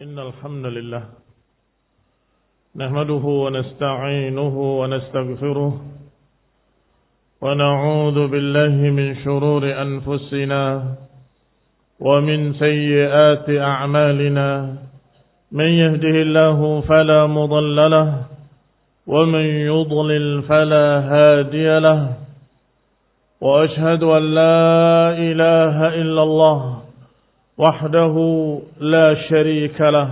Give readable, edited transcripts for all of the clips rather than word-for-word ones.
إن الحمد لله نحمده ونستعينه ونستغفره ونعوذ بالله من شرور أنفسنا ومن سيئات أعمالنا من يهده الله فلا مضل له ومن يضلل فلا هادي له وأشهد أن لا إله إلا الله وحده لا شريك له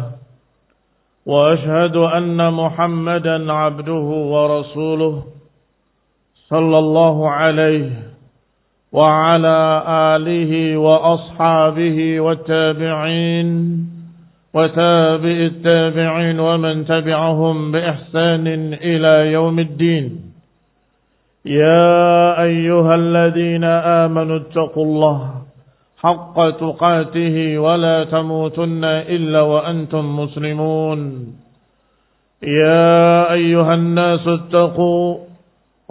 وأشهد أن محمدا عبده ورسوله صلى الله عليه وعلى آله وأصحابه والتابعين وتابع التابعين ومن تبعهم بإحسان إلى يوم الدين يا أيها الذين آمنوا اتقوا الله حق تقاته ولا تموتن إلا وأنتم مسلمون يا أيها الناس اتقوا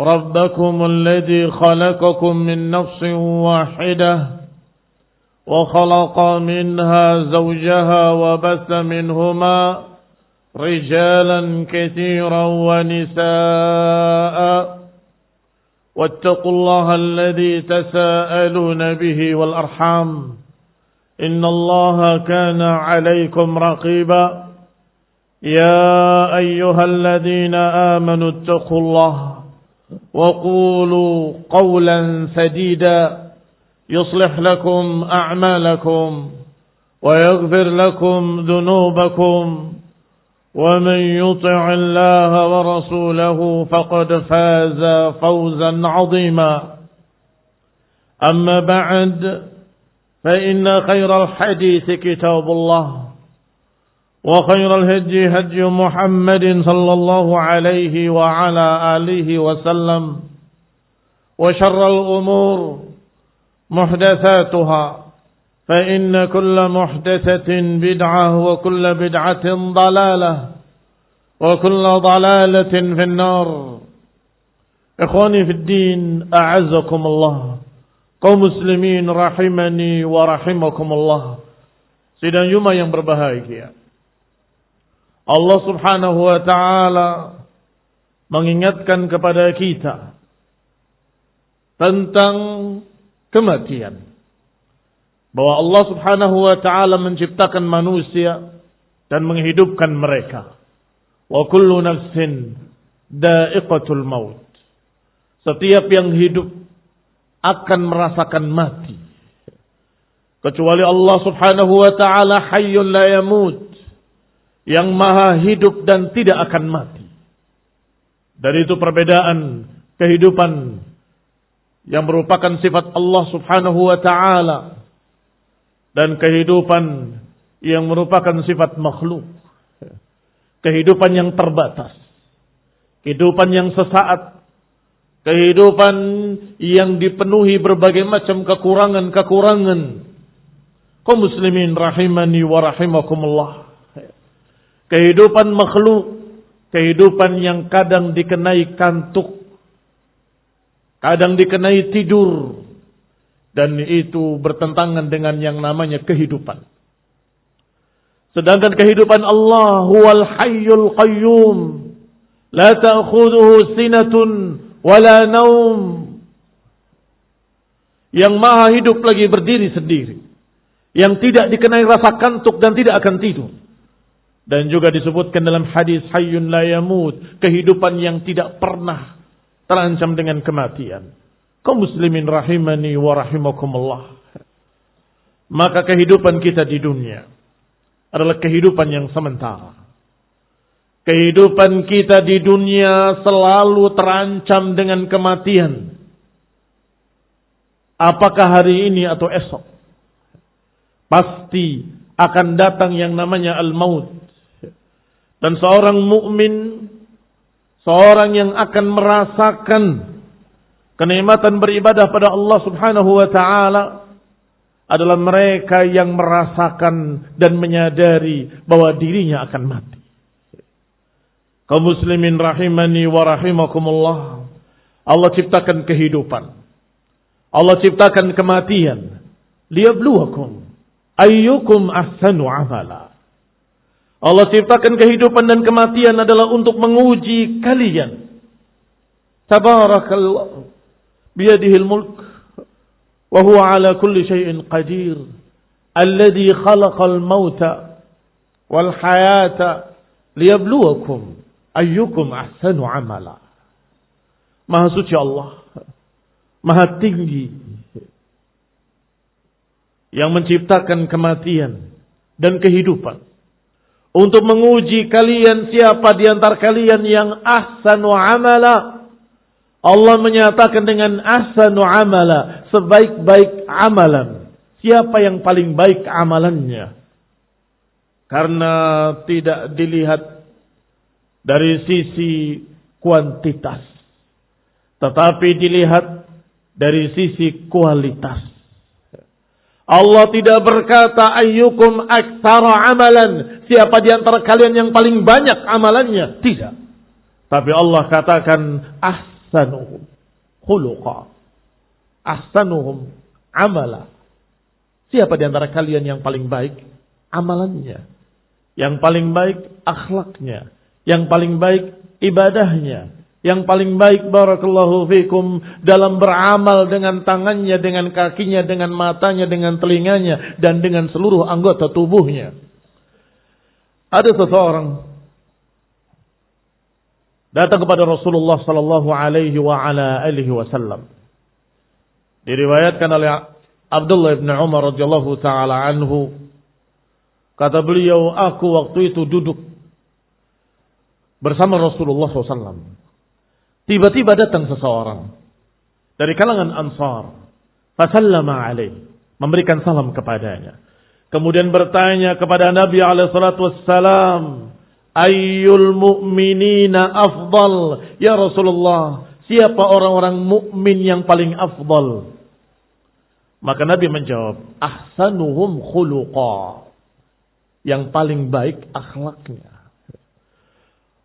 ربكم الذي خلقكم من نفس واحدة وخلق منها زوجها وبث منهما رجالا كثيرا ونساء واتقوا الله الذي تساءلون به والأرحام إن الله كان عليكم رقيبا يا أيها الذين آمنوا اتقوا الله وقولوا قولا سديدا يصلح لكم أعمالكم ويغفر لكم ذنوبكم ومن يطع الله ورسوله فقد فاز فوزا عظيما أما بعد فإن خير الحديث كتاب الله وخير الهدي هدي محمد صلى الله عليه وعلى آله وسلم وشر الأمور محدثاتها فإن كل محدثة بدعة وكل بدعة ضلالة وكل ضلالة في النار إخواني في الدين أعزكم الله kaum muslimin rahimani wa rahimakumullah. Sidang Jumat yang berbahagia, Allah subhanahu wa ta'ala mengingatkan kepada kita tentang kematian, bahwa Allah subhanahu wa ta'ala menciptakan manusia dan menghidupkan mereka. Wa kullu nafsin da'iqatul maut. Setiap yang hidup akan merasakan mati, kecuali Allah subhanahu wa ta'ala hayyun la yamut, yang maha hidup dan tidak akan mati. Dari itu perbedaan kehidupan yang merupakan sifat Allah subhanahu wa ta'ala dan kehidupan yang merupakan sifat makhluk. Kehidupan yang terbatas, kehidupan yang sesaat, kehidupan yang dipenuhi berbagai macam kekurangan-kekurangan. Kaum muslimin rahimani wa rahimakumullah. Kehidupan makhluk, kehidupan yang kadang dikenai kantuk, kadang dikenai tidur, dan itu bertentangan dengan yang namanya kehidupan. Sedangkan kehidupan Allah huwal hayyul qayyum, la ta'khudhuhu sinatun wala naum, yang maha hidup lagi berdiri sendiri, yang tidak dikenai rasa kantuk dan tidak akan tidur. Dan juga disebutkan dalam hadis hayyun la yamut, kehidupan yang tidak pernah terancam dengan kematian. Kaum muslimin rahimani wa rahimakumullah. Maka kehidupan kita di dunia adalah kehidupan yang sementara. Kehidupan kita di dunia selalu terancam dengan kematian. Apakah hari ini atau esok, pasti akan datang yang namanya al-maut. Dan seorang mukmin, seorang yang akan merasakan kenikmatan beribadah pada Allah subhanahu wa ta'ala, adalah mereka yang merasakan dan menyadari bahwa dirinya akan mati. Kaum muslimin rahimani wa rahimakumullah. Allah ciptakan kehidupan, Allah ciptakan kematian, liyabluwakum ayyukum ahsanu amala. Allah ciptakan kehidupan dan kematian adalah untuk menguji kalian. Tabarakallah biyadihil mulk wa huwa ala kulli syai'in qadir. Alladhi khalaqal mauta wal hayata liyabluwakum ayyukum ahsanu amala. Maha suci Allah, maha tinggi, yang menciptakan kematian dan kehidupan untuk menguji kalian siapa di antara kalian yang ahsanu amala. Allah menyatakan dengan ahsanu amala, sebaik-baik amalan. Siapa yang paling baik amalannya? Karena tidak dilihat dari sisi kuantitas, tetapi dilihat dari sisi kualitas. Allah tidak berkata ayyukum aktsara amalan, siapa di antara kalian yang paling banyak amalannya, tidak. Tapi Allah katakan ahsanuhum khuluqa, ahsanuhum amala. Siapa di antara kalian yang paling baik amalannya, yang paling baik akhlaknya, yang paling baik ibadahnya, yang paling baik barakallahu fikum dalam beramal dengan tangannya, dengan kakinya, dengan matanya, dengan telinganya, dan dengan seluruh anggota tubuhnya. Ada seseorang datang kepada Rasulullah sallallahu alaihi wa ala alihi wasallam. Diriwayatkan oleh Abdullah bin Umar radhiyallahu taala anhu, kata beliau, aku waktu itu duduk bersama Rasulullah SAW. Tiba-tiba datang seseorang dari kalangan Ansar, fasallama alaih, memberikan salam kepadanya. Kemudian bertanya kepada Nabi alaihi salatu wassalam, ayyul mu'minina afdal? Ya Rasulullah, siapa orang-orang mukmin yang paling afdal? Maka Nabi menjawab, ahsanuhum khuluqa, yang paling baik akhlaknya.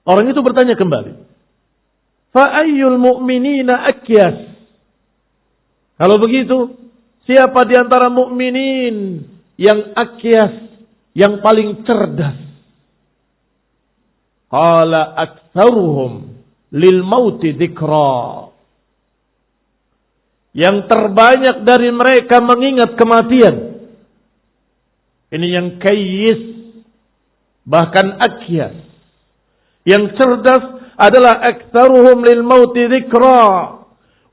Orang itu bertanya kembali, fa'ayyul mu'minina akyas? Kalau begitu, siapa di antara mukminin yang akyas, yang paling cerdas? Qala aktsaruhum lil mauti dzikra. Yang terbanyak dari mereka mengingat kematian. Ini yang kayyis, bahkan akyas. Yang cerdas adalah aktsaruhum lil mauti dzikra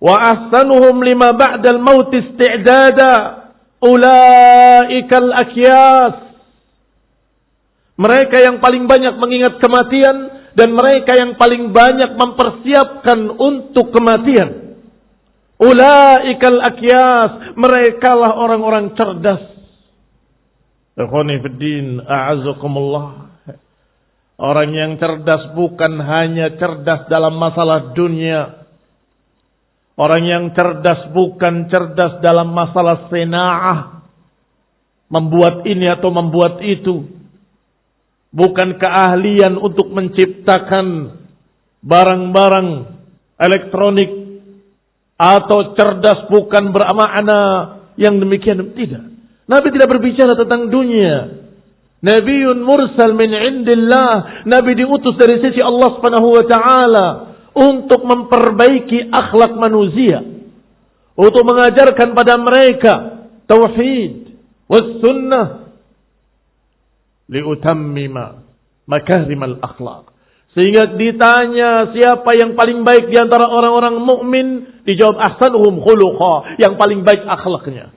wa ahsanuhum lima ba'dal mauti isti'dada. Ulaikal akyas. Mereka yang paling banyak mengingat kematian dan mereka yang paling banyak mempersiapkan untuk kematian. Ulaikal akyas. Merekalah orang-orang cerdas. Ikhwani fiddin, a'azzakumullah. Orang yang cerdas bukan hanya cerdas dalam masalah dunia. Orang yang cerdas bukan cerdas dalam masalah sena'ah, membuat ini atau membuat itu. Bukan keahlian untuk menciptakan barang-barang elektronik. Atau cerdas bukan bermakna yang demikian. Tidak. Nabi tidak berbicara tentang dunia. Nabiun mursal min indillah. Nabi diutus dari sisi Allah Subhanahu wa taala untuk memperbaiki akhlak manusia, untuk mengajarkan pada mereka tauhid was sunnah, liutammima makarimal akhlak. Sehingga ditanya siapa yang paling baik di antara orang-orang mukmin, dijawab ahsanuhum khuluqa, yang paling baik akhlaknya.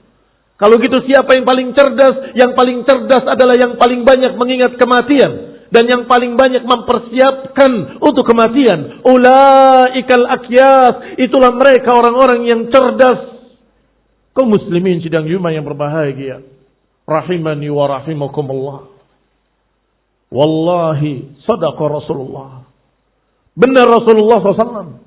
Kalau gitu siapa yang paling cerdas? Yang paling cerdas adalah yang paling banyak mengingat kematian dan yang paling banyak mempersiapkan untuk kematian. Ulaikal akyas, itulah mereka orang-orang yang cerdas. Kaum muslimin sidang Jumat yang berbahagia, rahimani wa rahimakumullah. Wallahi sadaqa Rasulullah. Benar Rasulullah SAW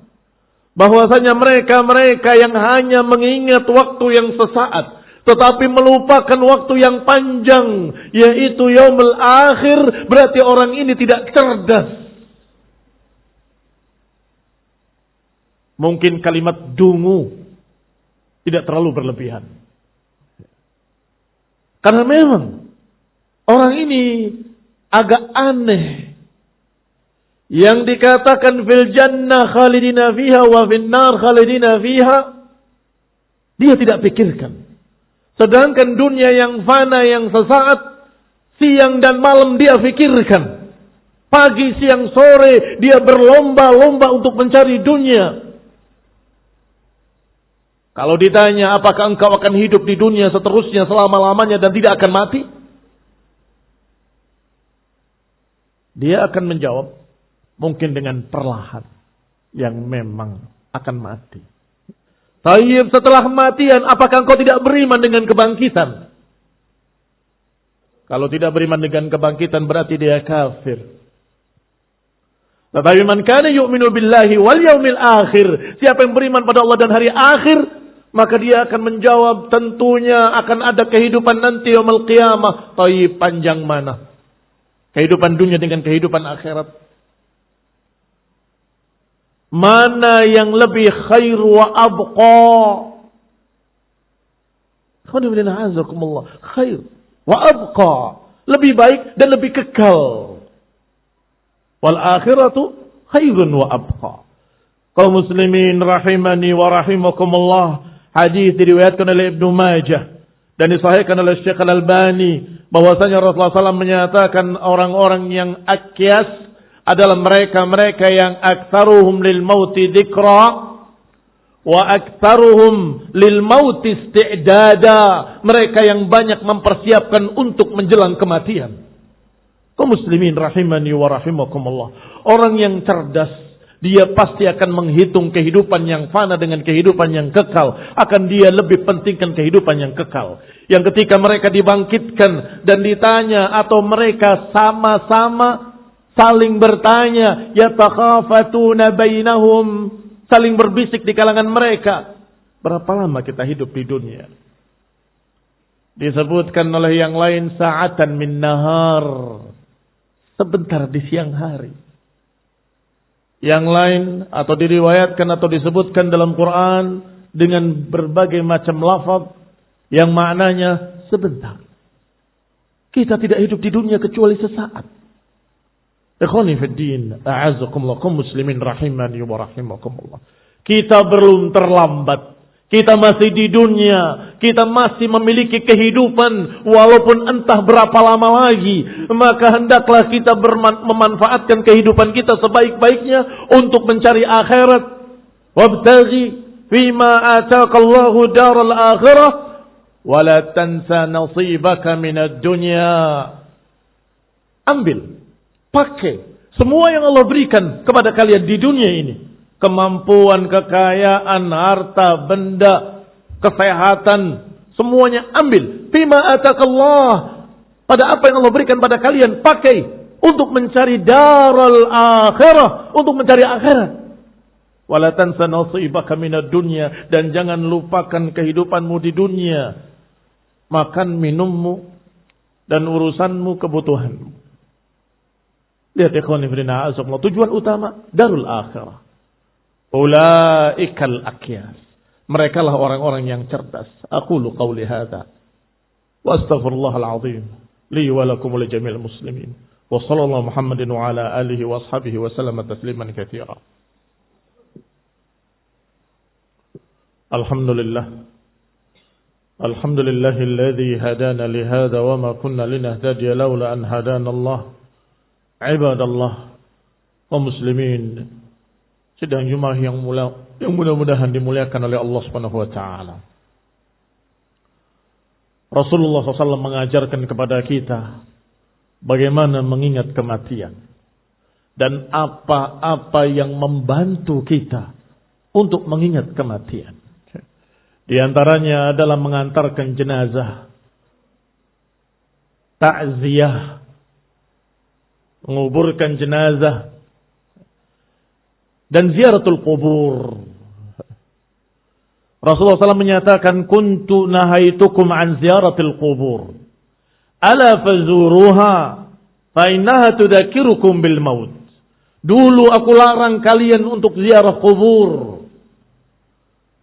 bahwasanya mereka yang hanya mengingat waktu yang sesaat, tetapi melupakan waktu yang panjang, yaitu yaumul akhir, berarti orang ini tidak cerdas. Mungkin kalimat dungu tidak terlalu berlebihan. Karena memang orang ini agak aneh. Yang dikatakan fil jannah khalidina fiha wa fin nar khalidina fiha, dia tidak pikirkan. Sedangkan dunia yang fana, yang sesaat, siang dan malam dia pikirkan. Pagi, siang, sore dia berlomba-lomba untuk mencari dunia. Kalau ditanya apakah engkau akan hidup di dunia seterusnya selama-lamanya dan tidak akan mati? Dia akan menjawab mungkin dengan perlahan yang memang akan mati. Tayyib, setelah kematian apakah engkau tidak beriman dengan kebangkitan? Kalau tidak beriman dengan kebangkitan berarti dia kafir. Tetapi man kana yu'minu billahi wal yaumil akhir, siapa yang beriman pada Allah dan hari akhir, maka dia akan menjawab tentunya akan ada kehidupan nanti yaumul qiyamah. Tayyib, panjang mana kehidupan dunia dengan kehidupan akhirat? Mana yang lebih khair wa abqa? Khair wa abqa, lebih baik dan lebih kekal. Wal akhiratu khairun wa abqa. Kaum muslimin rahimani wa rahimakumullah, hadis diriwayatkan oleh Ibnu Majah dan disahihkan oleh Syekh Al-Albani bahwasanya Rasulullah SAW menyatakan orang-orang yang akyas adalah mereka-mereka yang aktsaruhum lil mauti dzikra wa aktsaruhum lil mauti isti'dada, mereka yang banyak mempersiapkan untuk menjelang kematian. Kaum muslimin rahimani wa rahimakumullah, orang yang cerdas dia pasti akan menghitung kehidupan yang fana dengan kehidupan yang kekal. Akan dia lebih pentingkan kehidupan yang kekal. Yang ketika mereka dibangkitkan dan ditanya, atau mereka sama-sama saling bertanya, yatakhafatuna bainahum, saling berbisik di kalangan mereka, berapa lama kita hidup di dunia? Disebutkan oleh yang lain sa'atan min nahar, sebentar di siang hari. Yang lain atau diriwayatkan atau disebutkan dalam Quran dengan berbagai macam lafaz yang maknanya sebentar. Kita tidak hidup di dunia kecuali sesaat. Ikhwani fid din, a'azzakumullah, kaum muslimin rahimani wa rahimakumullah. Kita belum terlambat. Kita masih di dunia, kita masih memiliki kehidupan walaupun entah berapa lama lagi. Maka hendaklah kita memanfaatkan kehidupan kita sebaik-baiknya untuk mencari akhirat. Wabtaghi fima ataqallahu daral akhirah wa la tansa nasibaka minad dunya. Ambil, pakai semua yang Allah berikan kepada kalian di dunia ini. Kemampuan, kekayaan, harta, benda, kesehatan, semuanya ambil. Fima ataqallah, pada apa yang Allah berikan pada kalian, pakai untuk mencari daral akhirah, untuk mencari akhirat. Wala tansa nasibaka minad dunya, dan jangan lupakan kehidupanmu di dunia. Makan, minummu, dan urusanmu, kebutuhanmu. Lihat ikhwan fillah, tujuan utama darul akhirah. Ulaikal akyas, mereka lah orang-orang yang cerdas. Aqulu qawli hadza wa astaghfirullahal azim li wa lakum wa li jami'il muslimin. Wa sallallahu Muhammadin wa ala alihi wa ashabihi wa sallama tasliman katsira. Alhamdulillah. Alhamdulillahilladzi hadana li hadza wa ma kunna linahtadiya laula an hadana Allah. Ibadallah wa muslimin, sedang jemaah yang mudah-mudahan dimuliakan oleh Allah Subhanahu wa taala. Rasulullah SAW mengajarkan kepada kita bagaimana mengingat kematian dan apa-apa yang membantu kita untuk mengingat kematian. Di antaranya adalah mengantarkan jenazah, takziah, menguburkan jenazah, dan ziaratul kubur. Rasulullah SAW menyatakan, kuntu nahaitukum an ziaratil kubur, ala fazuruha, fa innaha tudzakirukum bil maut. Dulu aku larang kalian untuk ziarah kubur,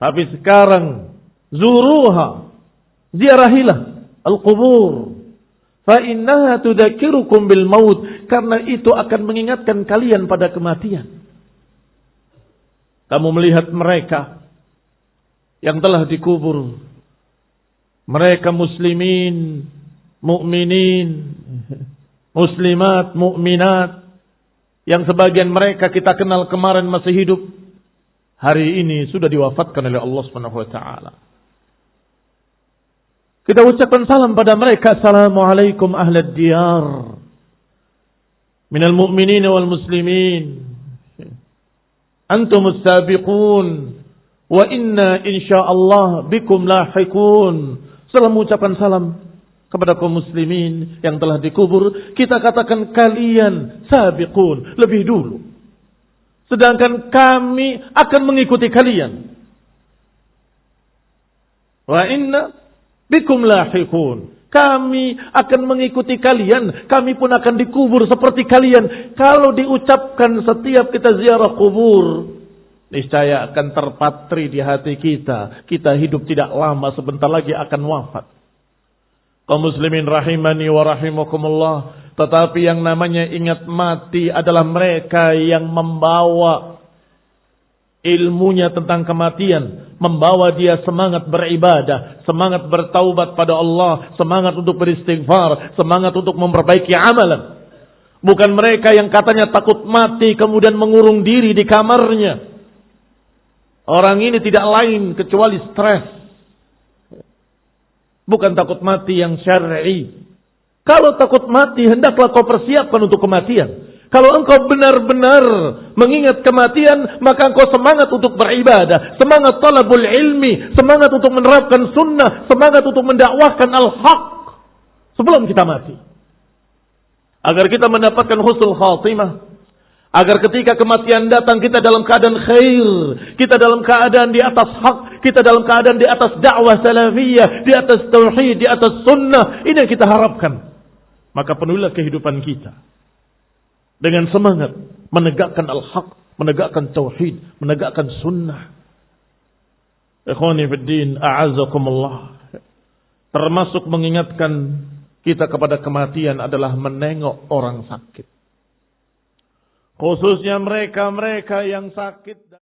tapi sekarang zuruha, ziarahilah al kubur, Fa innaha tudzakirukum bil maut, karena itu akan mengingatkan kalian pada kematian. Kamu melihat mereka yang telah dikubur, mereka muslimin, mukminin, muslimat, mukminat, yang sebagian mereka kita kenal kemarin masih hidup, hari ini sudah diwafatkan oleh Allah Subhanahu wa taala. Kita ucapkan salam pada mereka, assalamualaikum ahlad diyar minal mu'minin wal muslimin, antumus sabiqun wa inna insyaallah bikum lahiqun. Setelah mengucapkan salam kepada kaum muslimin yang telah dikubur, kita katakan kalian sabiqun, lebih dulu, sedangkan kami akan mengikuti kalian. Wa inna bikum lahiqun, kami akan mengikuti kalian, kami pun akan dikubur seperti kalian. Kalau diucapkan setiap kita ziarah kubur, niscaya akan terpatri di hati kita. Kita hidup tidak lama, sebentar lagi akan wafat. Kaum muslimin rahimani wa rahimakumullah. Tetapi yang namanya ingat mati adalah mereka yang membawa ilmunya tentang kematian, membawa dia semangat beribadah, semangat bertaubat pada Allah, semangat untuk beristighfar, semangat untuk memperbaiki amalan. Bukan mereka yang katanya takut mati kemudian mengurung diri di kamarnya. Orang ini tidak lain kecuali stres. Bukan takut mati yang syar'i. Kalau takut mati, hendaklah kau persiapkan untuk kematian. Kalau engkau benar-benar mengingat kematian, maka engkau semangat untuk beribadah, semangat talabul ilmi, semangat untuk menerapkan sunnah, semangat untuk mendakwahkan al-haq sebelum kita mati. Agar kita mendapatkan husnul khatimah, agar ketika kematian datang kita dalam keadaan khair, kita dalam keadaan di atas hak, kita dalam keadaan di atas dakwah salafiyah, di atas tauhid, di atas sunnah. Ini yang kita harapkan. Maka penuhilah kehidupan kita dengan semangat menegakkan al-haq, menegakkan tauhid, menegakkan sunnah. Ikhwani fid din, a'azzakumullah. Termasuk mengingatkan kita kepada kematian adalah menengok orang sakit. Khususnya mereka-mereka yang sakit.